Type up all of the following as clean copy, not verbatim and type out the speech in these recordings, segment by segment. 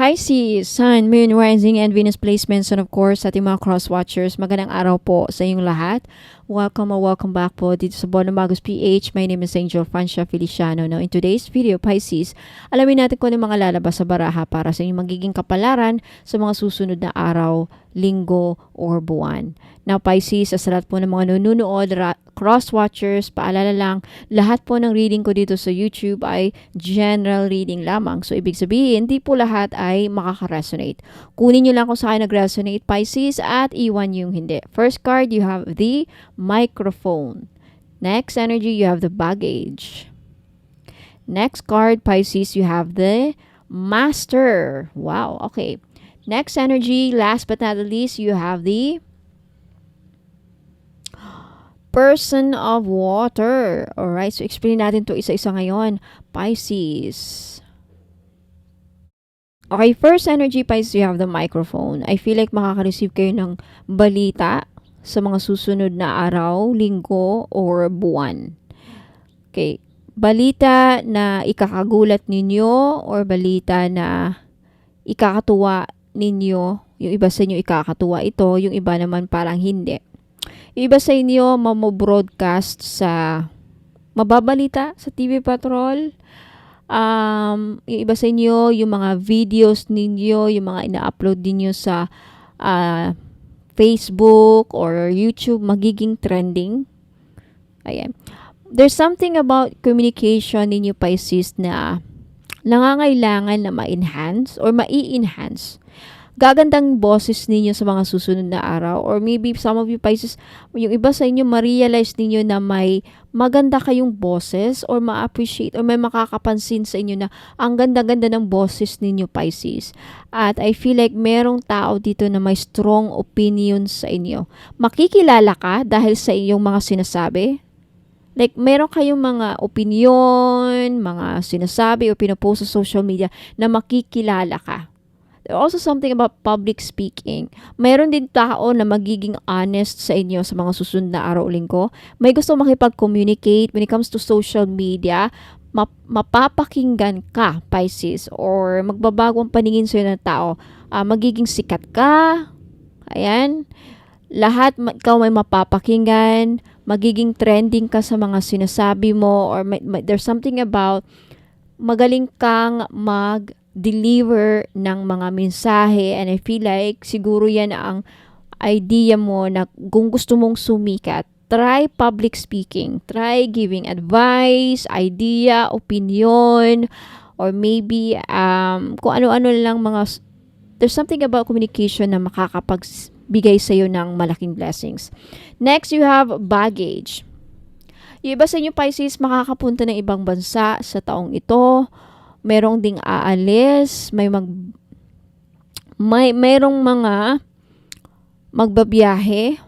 Pisces, Sun, Moon, Rising, and Venus placements, and of course, sa ating mga cross-watchers, magandang araw po sa inyong lahat. Welcome or welcome back po dito sa Bono Magos PH. My name is Angel Francia Feliciano. Now, in today's video, Pisces, alamin natin kung ano mga lalabas sa baraha para sa inyong magiging kapalaran sa mga susunod na araw, linggo, or buwan. Now, Pisces, sa lahat po ng mga nanonood, cross-watchers, paalala lang, lahat po ng reading ko dito sa YouTube ay general reading lamang. So, ibig sabihin, hindi po lahat ay makaka-resonate. Kunin nyo lang kung saan nag-resonate, Pisces, at iwan yung hindi. First card, you have the microphone. Next energy, you have the baggage. Next card, Pisces, you have the master. Wow, okay. Next energy, last but not the least, you have the person of water. Alright, so explain natin to isa-isa ngayon. Pisces. Okay, first energy, Pisces, you have the microphone. I feel like makaka-receive kayo ng balita sa mga susunod na araw, linggo, or buwan. Okay, balita na ikakagulat ninyo or balita na ikakatuwa ninyo. Yung iba sa inyo ikakatuwa ito, yung iba naman parang hindi. Yung iba sa inyo mamobroadcast sa mababalita sa TV Patrol. Yung iba sa inyo, yung mga videos ninyo, yung mga ina-upload ninyo sa Facebook or YouTube, magiging trending. Ayan. There's something about communication ninyo, Pisces, na nangangailangan na ma-enhance or mai-enhance. Gagandang boses ninyo sa mga susunod na araw, or maybe some of you, Pisces, yung iba sa inyo ma-realize ninyo na may maganda kayong boses or ma-appreciate or may makakapansin sa inyo na ang ganda-ganda ng boses ninyo, Pisces. At I feel like merong tao dito na may strong opinion sa inyo. Makikilala ka dahil sa iyong mga sinasabi. Like, meron kayong mga opinion, mga sinasabi o pinopost sa social media na makikilala ka. There's also something about public speaking. Mayroon din tao na magiging honest sa inyo sa mga susunod na araw o linggo. May gusto makipag-communicate when it comes to social media. Mapapakinggan ka, Pisces, or magbabago ang paningin sa iyo ng tao. Magiging sikat ka. Ayan. Lahat, ikaw may mapapakinggan. Magiging trending ka sa mga sinasabi mo, or there's something about magaling kang mag-deliver ng mga mensahe, and I feel like siguro yan ang idea mo na kung gusto mong sumikat, try public speaking, try giving advice, idea, opinion, or maybe kung ano-ano lang mga, there's something about communication na makakapagbigay sa iyo ng malaking blessings. Next, you have baggage. Yung iba sa inyo, Pisces, makakapunta ng ibang bansa sa taong ito. Merong ding aalis, merong mga magbabiyahe,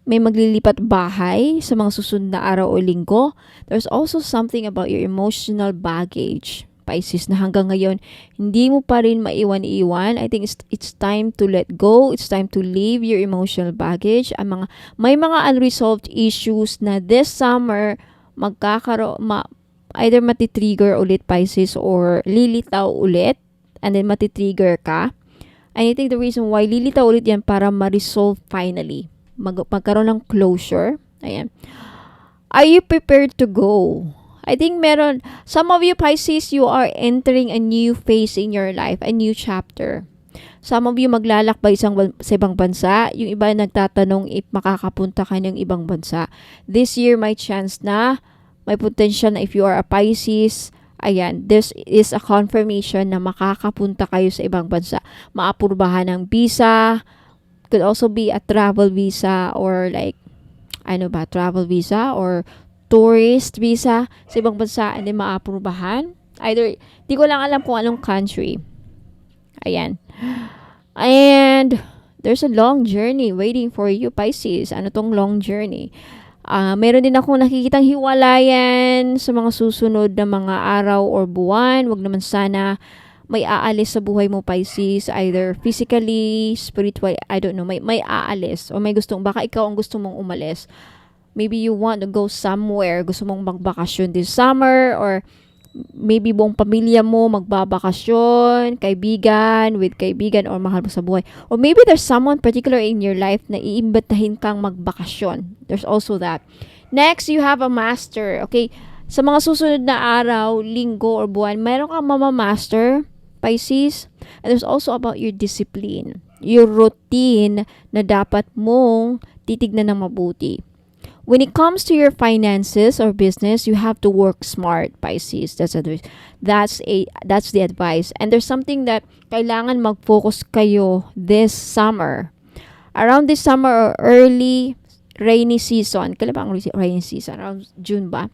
may maglilipat bahay sa mga susunod na araw o linggo. There's also something about your emotional baggage, Pisces, na hanggang ngayon hindi mo pa rin maiwan-iwan. I think it's time to let go. It's time to leave your emotional baggage. May mga unresolved issues na this summer either matitrigger ulit, Pisces, or lilitaw ulit, and then matitrigger ka. And I think the reason why lilitaw ulit yan para ma-resolve finally. Magkaroon ng closure. Ayan. Are you prepared to go? I think some of you, Pisces, you are entering a new phase in your life, a new chapter. Some of you maglalakbay sa ibang bansa. Yung iba nagtatanong if makakapunta ka ng ibang bansa. This year, may chance na, may potential na if you are a Pisces, ayan, this is a confirmation na makakapunta kayo sa ibang bansa. Maapurbahan ng visa, could also be a travel visa or like, travel visa or tourist visa sa ibang bansa, and then maaprubahan. Either, di ko lang alam kung anong country. Ayan. And there's a long journey waiting for you, Pisces. Ano tong long journey? Meron din akong nakikitang hiwalayan sa mga susunod na mga araw or buwan. Wag naman sana may aalis sa buhay mo, Pisces, either physically, spiritually, I don't know, may aalis o may baka ikaw ang gusto mong umalis. Maybe you want to go somewhere, gusto mong magbakasyon this summer, or maybe buong pamilya mo magbabakasyon, with kaibigan or mahal mo sa buhay. Or maybe there's someone particular in your life na iimbitahin kang magbakasyon. There's also that. Next, you have a master. Okay, sa mga susunod na araw, linggo or buwan, mayroon kang mamamaster, Pisces. And there's also about your discipline, your routine na dapat mong titignan ng mabuti. When it comes to your finances or business, you have to work smart, Pisces. That's the advice. And there's something that kailangan mag-focus kayo this summer. Around this summer or early rainy season. Kailan ba ang rainy season? Around June ba?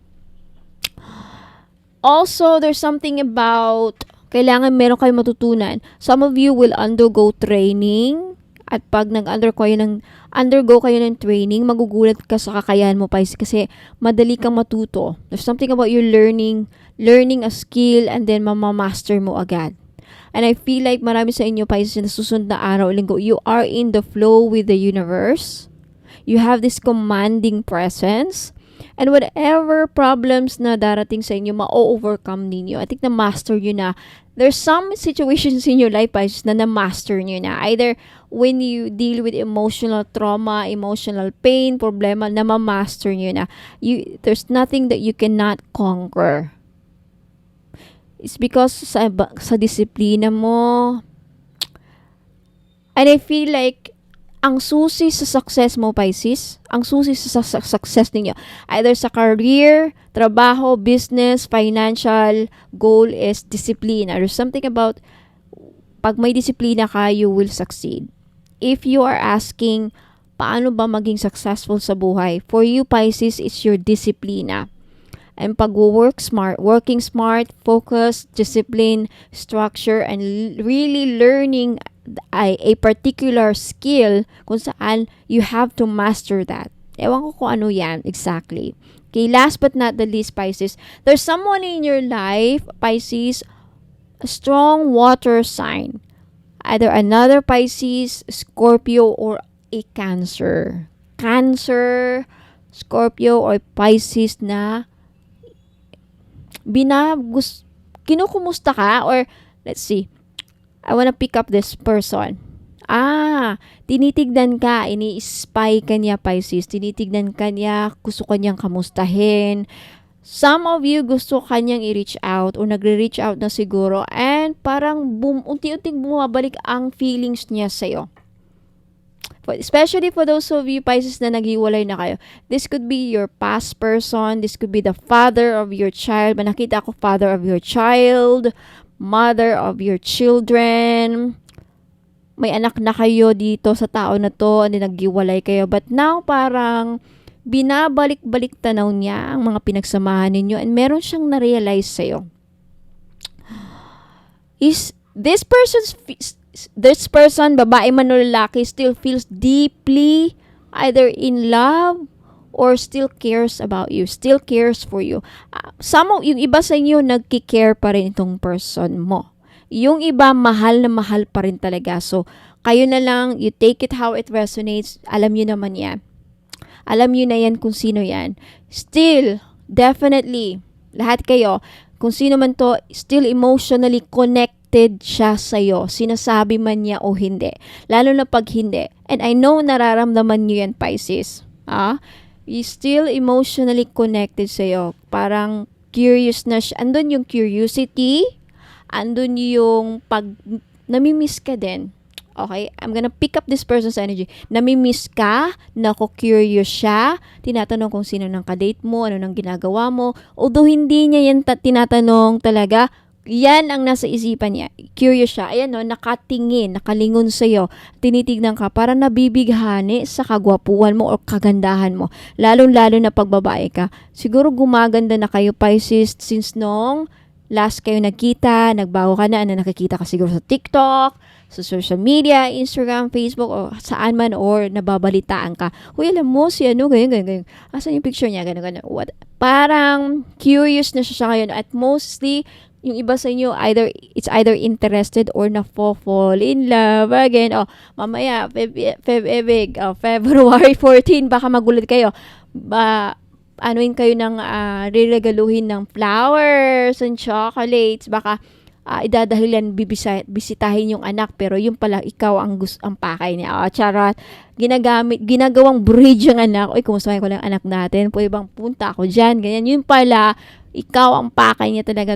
Also, there's something about kailangan meron kayo matutunan. Some of you will undergo training. At pag undergo kayo ng training, magugulat ka sa kakayahan mo, Pisces, kasi madali kang matuto. There's something about you learning a skill and then mamamaster mo agad. And I feel like marami sa inyo, Pisces, na susunod na araw o linggo, you are in the flow with the universe. You have this commanding presence. And whatever problems na darating sa inyo, ma-overcome ninyo. I think na-master nyo na. There's some situations in your life, Pisces, na na-master nyo na. Either when you deal with emotional trauma, emotional pain, problema, na ma-master nyo na. There's nothing that you cannot conquer. It's because sa disiplina mo. And I feel like ang susi sa success mo, Pisces, ang susi sa success ninyo, either sa career, trabaho, business, financial goal is discipline. There's something about pag may disiplina ka, you will succeed. If you are asking, paano ba maging successful sa buhay? For you, Pisces, it's your disciplina. And working smart, focus, discipline, structure, and really learning a particular skill kung saan you have to master that. Ewan ko kung ano yan exactly. Okay, last but not the least, Pisces, there's someone in your life, Pisces, a strong water sign. Either another Pisces, Scorpio, or a Cancer. Cancer, Scorpio, or Pisces na kinukumusta ka, or let's see, I wanna pick up this person. Tinitignan ka, ini-spy ka niya, Pisces. Tinitignan ka niya, gusto ka niyang kamustahin. Some of you gusto kanyang i-reach out or nagre-reach out na siguro, and parang unti-unting bumabalik ang feelings niya sa'yo. Especially for those of you, Pisces, na naghiwalay na kayo. This could be your past person. This could be the father of your child. Nakita ko father of your child, mother of your children. May anak na kayo dito sa tao na to, and naghiwalay kayo. But now, parang binabalik-balik tanaw niya ang mga pinagsamahan ninyo, and meron siyang na-realize sa'yo. Is this person, babae man o lalaki, still feels deeply either in love or still cares about you, still cares for you. Yung iba sa inyo, nagki-care pa rin itong person mo. Yung iba, mahal na mahal pa rin talaga. So, kayo na lang, you take it how it resonates. Alam nyo naman yan. Alam nyo na yan kung sino yan. Still, definitely, lahat kayo, kung sino man to, still emotionally connected siya sa'yo. Sinasabi man niya o hindi. Lalo na pag hindi. And I know nararamdaman nyo yan, Pisces. He's still emotionally connected sa'yo. Parang curious na siya. Andun yung curiosity. Andun yung pag namimiss ka din. Okay? I'm gonna pick up this person's energy. Namimiss ka, curious siya, tinatanong kung sino nang kadate mo, ano nang ginagawa mo. Although hindi niya yan tinatanong talaga, yan ang nasa isipan niya. Curious siya. Ayan nakatingin, nakalingon sa'yo. Tinitignan ka para nabibighani sa kagwapuhan mo o kagandahan mo. Lalo-lalo na pag babae ka. Siguro gumaganda na kayo, Pisces, since nung last kayo nagkita, nagbago ka na, nakikita ka siguro sa TikTok, sa social media, Instagram, Facebook, o saan man, or nababalitaan ka. Uy, alam mo, si ganyan. Asan yung picture niya? Ganyan. What? Parang curious na siya ngayon. At mostly, yung iba sa inyo, it's either interested or na-fall in love again. Mamaya, February 14, baka magulat kayo. anuin kayo ng riregaluhin ng flowers and chocolates. Baka idadahilan bisitahin yung anak pero yung pala ikaw ang pakay niya. Charot. Ginagawang bridge yung anak. Uy, kumustahin ko lang anak natin. Pwede bang punta ako dyan? Ganyan. Yun pala, ikaw ang pakay niya talaga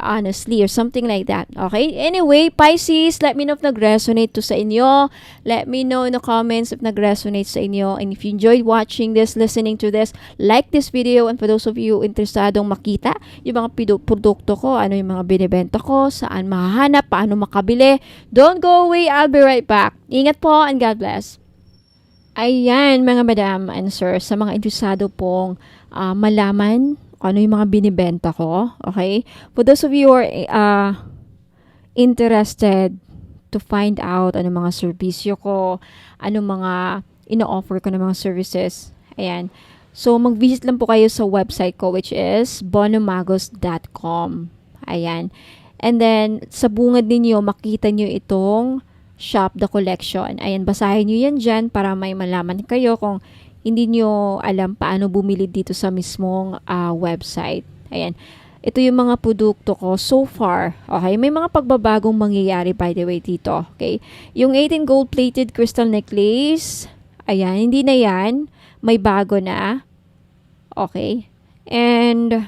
honestly or something like that. Okay? Anyway, Pisces, let me know if nag-resonate to sa inyo. Let me know in the comments if nag-resonate sa inyo. And if you enjoyed watching this, listening to this, like this video. And for those of you interesadong makita yung mga produkto ko, ano yung mga binibenta ko, saan mahahanap, paano makabili, don't go away. I'll be right back. Ingat po and God bless. Ayan mga madam and sir, sa mga interesado pong malaman ano yung mga binibenta ko, okay? For those of you who are interested to find out ano mga serbisyo ko, ano mga ino-offer ko ng mga services, ayan. So, mag-visit lang po kayo sa website ko which is bonomagos.com. Ayan. And then, sa bungad ninyo, makita nyo itong Shop the Collection. Ayan, basahin nyo yan dyan para may malaman kayo kung hindi nyo alam paano bumili dito sa mismong website. Ayan. Ito yung mga produkto ko so far. Okay? May mga pagbabagong mangyayari by the way dito. Okay? Yung 18 gold-plated crystal necklace, ayan, hindi na yan. May bago na. Okay? And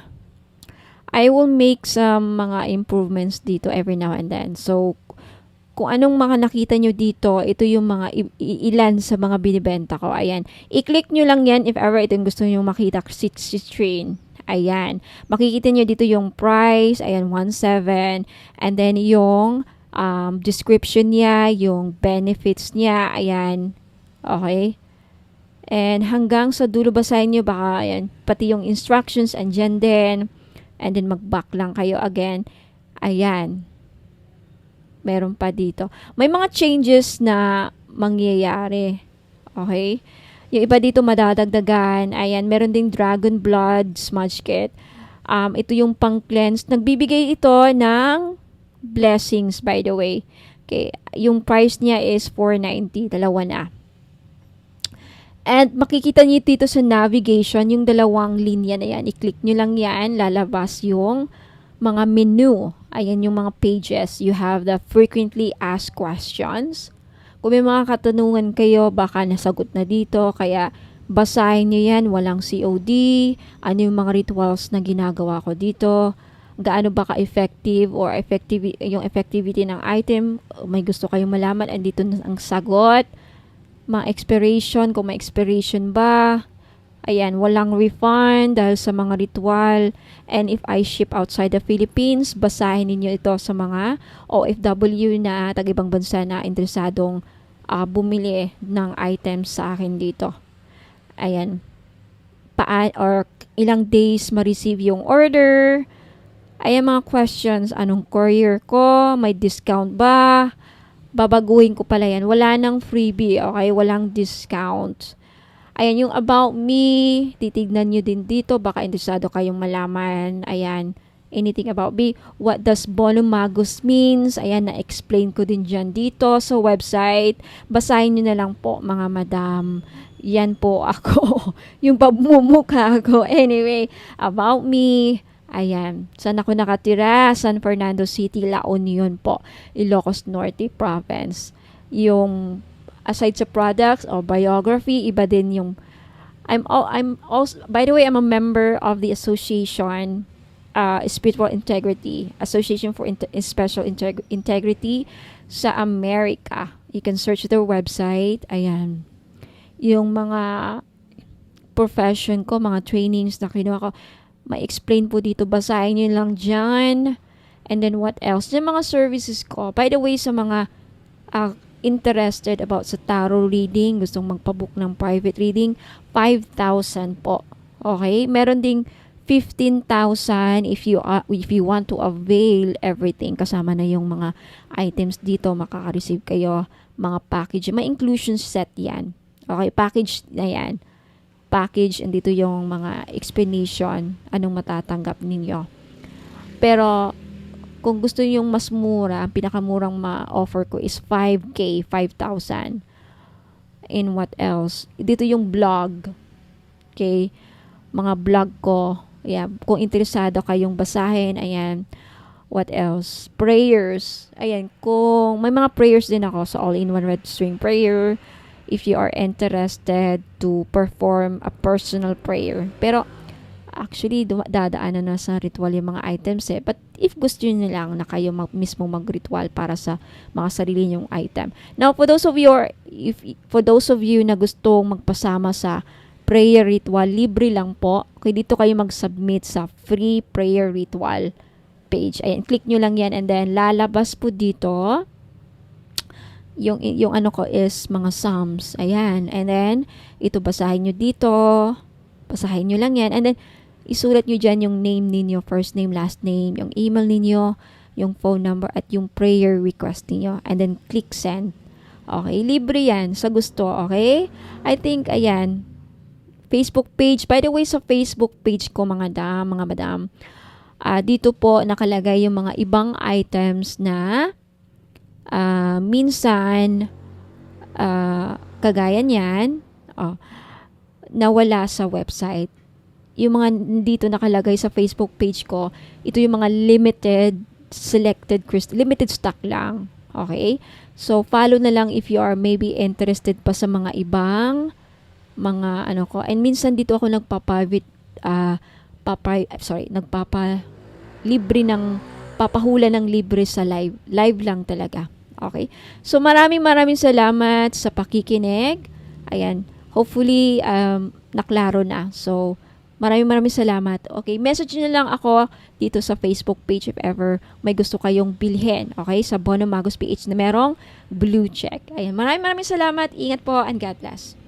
I will make some mga improvements dito every now and then. So, kung anong mga nakita nyo dito, ito yung mga ilan sa mga binibenta ko. Ayan. I-click nyo lang yan if ever itong gusto nyo makita. Citrine. Ayan. Makikita nyo dito yung price. Ayan, 1.7. And then yung description niya, yung benefits niya. Ayan. Okay. And hanggang sa dulo basahin nyo, baka ayan, pati yung instructions andyan din. And then mag-back lang kayo again. Ayan. Meron pa dito. May mga changes na mangyayari. Okay? Yung iba dito madadagdagan. Ayan, meron ding Dragon Blood Smudge Kit. Ito yung pang-cleanse. Nagbibigay ito ng blessings, by the way. Okay. Yung price niya is $4.90. Dalawa na. And makikita niyo dito sa navigation, yung dalawang linya na yan. I-click nyo lang yan. Lalabas yung mga menu. Ayan yung mga pages. You have the frequently asked questions. Kung may mga katanungan kayo, baka nasagot na dito. Kaya basahin nyo yan. Walang COD. Ano yung mga rituals na ginagawa ko dito. Gaano ba ka-effective or yung effectivity ng item. May gusto kayong malaman. Andito na ang sagot. Mga expiration. Kung may expiration ba. Ayan, walang refund dahil sa mga ritual. And if I ship outside the Philippines, basahin niyo ito sa mga OFW na tag-ibang bansa na interesadong bumili ng items sa akin dito. Ayan. Or ilang days ma-receive yung order. Ayan mga questions. Anong courier ko? May discount ba? Babaguhin ko pala yan. Wala nang freebie. Okay? Walang discount. Ayan, yung about me, titignan nyo din dito. Baka interesado kayong malaman. Ayan, anything about me. What does Bonomagos means? Ayan, na-explain ko din dyan dito sa website. Basahin nyo na lang po, mga madam. Yan po ako. Yung pagmumukha ko. Anyway, about me. Ayan, saan ako nakatira? San Fernando City, La Union po. Ilocos Norte Province. Yung aside sa products or biography, iba din yung I'm also, by the way, I'm a member of the association Spiritual Integrity Association for Special Integrity sa America. You can search their website. Ayan. Yung mga profession ko, mga trainings na kinuha ko, may explain po dito. Basahin nyo lang dyan. And then what else? Yung mga services ko. By the way, sa mga interested about sa tarot reading, gustong magpabook ng private reading, 5,000 po. Okay? Meron ding 15,000 if you want to avail everything. Kasama na yung mga items dito, makaka-receive kayo mga package. May inclusion set yan. Okay? Package na yan. Package, and dito yung mga explanation, anong matatanggap ninyo. Pero kung gusto niyo yung mas mura, ang pinakamurang ma-offer ko is 5K, 5,000. And what else? Dito yung blog. Okay? mga blog ko. Ayan, kung interesado kayong basahin, ayan. What else? Prayers. Ayan, kung may mga prayers din ako sa All-in-One Red String Prayer if you are interested to perform a personal prayer. Pero actually, dadaanan na sa ritual yung mga items eh. But if gusto nyo lang na kayo mismo mag-ritual para sa mga sarili nyong item. Now, for those of you na gustong magpasama sa prayer ritual, libre lang po. Okay, dito kayo mag-submit sa free prayer ritual page. Ayan, click nyo lang yan and then lalabas po dito yung ano ko is mga psalms. Ayan, and then ito basahin nyo dito. Basahin nyo lang yan and then isulat nyo dyan yung name ninyo, first name, last name, yung email ninyo, yung phone number, at yung prayer request ninyo. And then, click send. Okay, libre yan sa gusto, okay? I think, ayan, Facebook page. By the way, sa Facebook page ko, mga madam, dito po nakalagay yung mga ibang items na minsan, kagaya niyan, nawala sa website. Yung mga dito nakalagay sa Facebook page ko, ito yung mga limited stock lang. Okay? So, follow na lang if you are maybe interested pa sa mga ibang mga ano ko. And minsan dito ako papahula ng libre sa live. Live lang talaga. Okay? So, maraming salamat sa pakikinig. Ayan. Hopefully, naklaro na. So, maraming salamat. Okay, message nyo lang ako dito sa Facebook page if ever may gusto kayong bilhin. Okay, sa Bono Magos PH na merong blue check. Ayan, maraming salamat. Ingat po and God bless.